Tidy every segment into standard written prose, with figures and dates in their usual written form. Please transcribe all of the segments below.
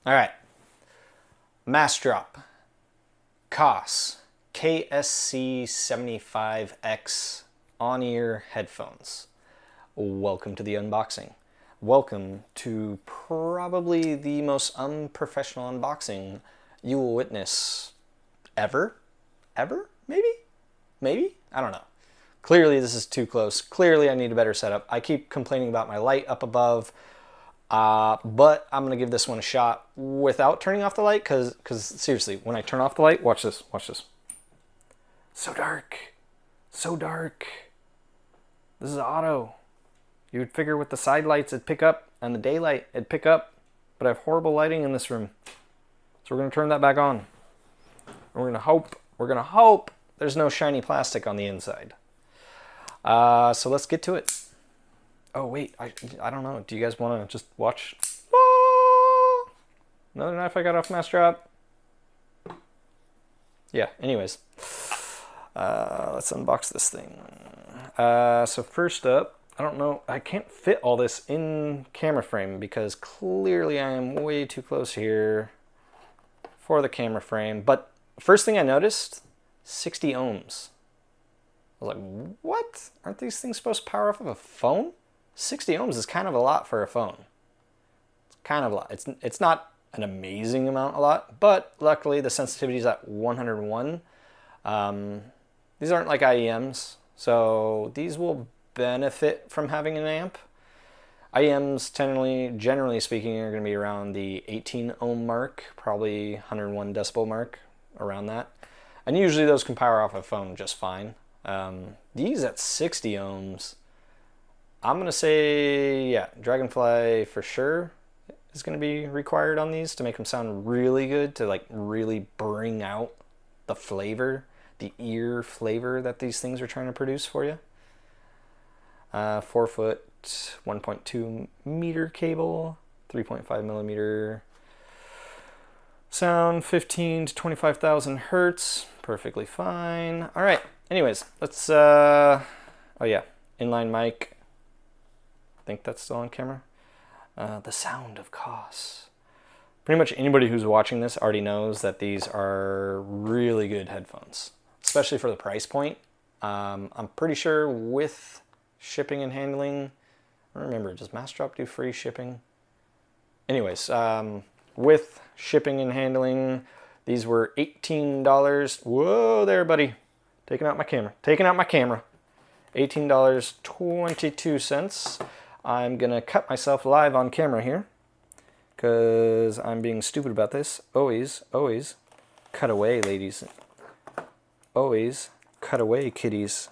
All right. Massdrop. Koss KSC75X on-ear headphones. Welcome to the unboxing. Welcome to probably the most unprofessional unboxing you will witness ever? Ever? Maybe? Maybe? I don't know. Clearly this is too close. Clearly I need a better setup. I keep complaining about my light up above. But I'm gonna give this one a shot without turning off the light, because seriously, when I turn off the light, watch this, watch this. So dark, so dark. This is auto. You would figure with the side lights it'd pick up, and the daylight it'd pick up, but I have horrible lighting in this room. So we're gonna turn that back on. We're gonna hope there's no shiny plastic on the inside. So let's get to it. Oh wait, I don't know. Do you guys want to just watch? Oh, another knife I got off Massdrop. Yeah. Anyways, let's unbox this thing. So first up, I don't know. I can't fit all this in camera frame because clearly I am way too close here for the camera frame. But first thing I noticed, 60 ohms. I was like, what? Aren't these things supposed to power off of a phone? 60 ohms is kind of a lot for a phone. It's kind of a lot. It's not an amazing amount a lot, but luckily the sensitivity is at 101. These aren't like IEMs, so these will benefit from having an amp. IEMs generally speaking, are going to be around the 18 ohm mark, probably 101 decibel mark, around that. And usually those can power off a phone just fine. These at 60 ohms, I'm going to say, yeah, Dragonfly for sure is going to be required on these to make them sound really good, to like really bring out the flavor, the ear flavor that these things are trying to produce for you. 4 foot, 1.2 meter cable, 3.5 millimeter sound, 15 to 25,000 Hertz, perfectly fine. All right, anyways, let's, oh yeah, inline mic. I think that's still on camera. The sound of Koss. Pretty much anybody who's watching this already knows that these are really good headphones, especially for the price point. I'm pretty sure with shipping and handling, I don't remember, does Massdrop do free shipping? Anyways, with shipping and handling, these were $18. Whoa there, buddy. Taking out my camera. $18.22. I'm gonna cut myself live on camera here because I'm being stupid about this. Always cut away, ladies. Always cut away, kiddies.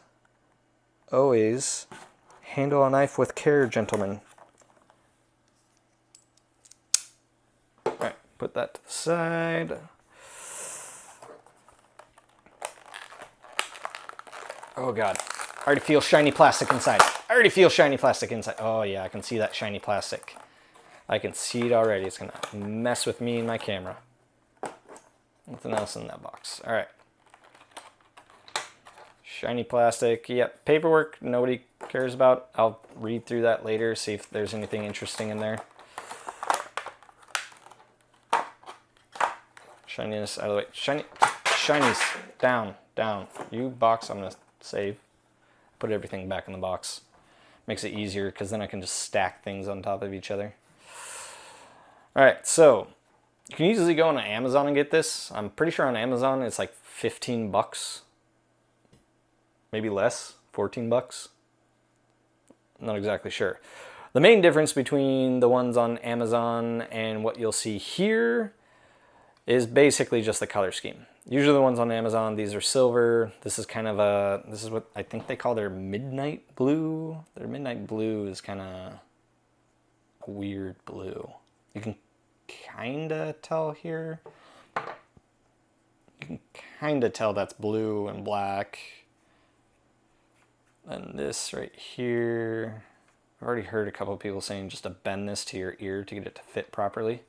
Always handle a knife with care, gentlemen. All right, put that to the side. Oh God, I already feel shiny plastic inside. Oh yeah, I can see that shiny plastic. I can see it already. It's gonna mess with me and my camera. Nothing else in that box. All right. Shiny plastic. Yep, paperwork nobody cares about. I'll read through that later, see if there's anything interesting in there. Shininess out of the way. Shinies. Down. You box, I'm gonna save. Put everything back in the box. Makes it easier because then I can just stack things on top of each other. All right, so you can easily go on Amazon and get this. I'm pretty sure on Amazon it's like 15 bucks. Maybe less, 14 bucks. Not exactly sure. The main difference between the ones on Amazon and what you'll see here is basically just the color scheme. Usually the ones on Amazon, these are silver. This is kind of this is what I think they call their midnight blue. Their midnight blue is kind of a weird blue. You can kind of tell here. You can kind of tell that's blue and black. And this right here, I've already heard a couple of people saying just to bend this to your ear to get it to fit properly.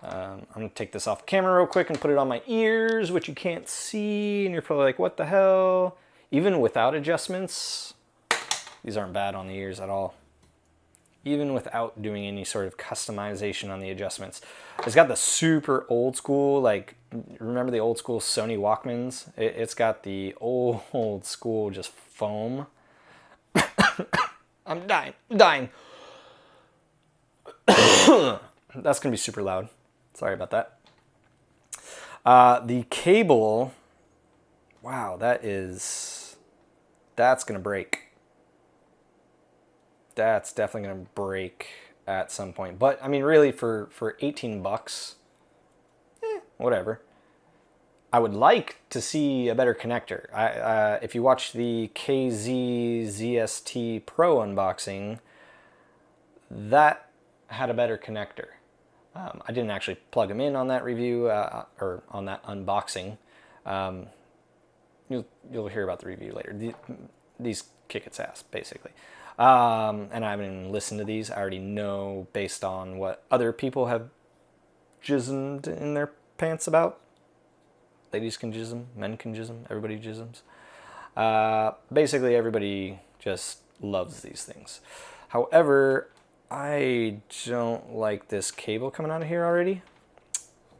I'm going to take this off camera real quick and put it on my ears, which you can't see, and you're probably like, what the hell? Even without adjustments, these aren't bad on the ears at all. even without doing any sort of customization on the adjustments. It's got the super old school, like, remember the old school Sony Walkmans? It's got the old school just foam. I'm dying. That's gonna be super loud. Sorry about that. The cable, wow, that's gonna break. That's definitely gonna break at some point. But I mean, really, for 18 bucks, whatever. I would like to see a better connector. If you watch the KZ-ZST Pro unboxing, that had a better connector. I didn't actually plug them in on that review, or on that unboxing. You'll hear about the review later. These kick its ass, basically. And I haven't even listened to these. I already know, based on what other people have jismed in their pants about. Ladies can jism, men can jism, everybody jisms. Basically, everybody just loves these things. However, I don't like this cable coming out of here already.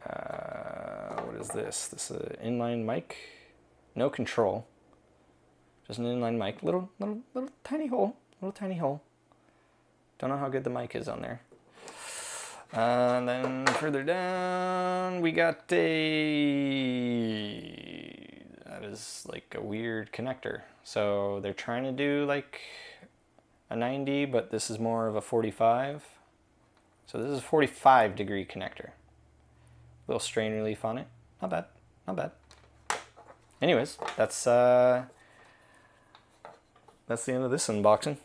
What is this? This is an inline mic. No control. Just an inline mic. Little tiny hole. Little tiny hole. Don't know how good the mic is on there. And then further down, we got that is like a weird connector. So they're trying to do like a 90, but this is more of a 45. So this is a 45-degree connector. Little strain relief on it. Not bad. Not bad. Anyways, that's the end of this unboxing.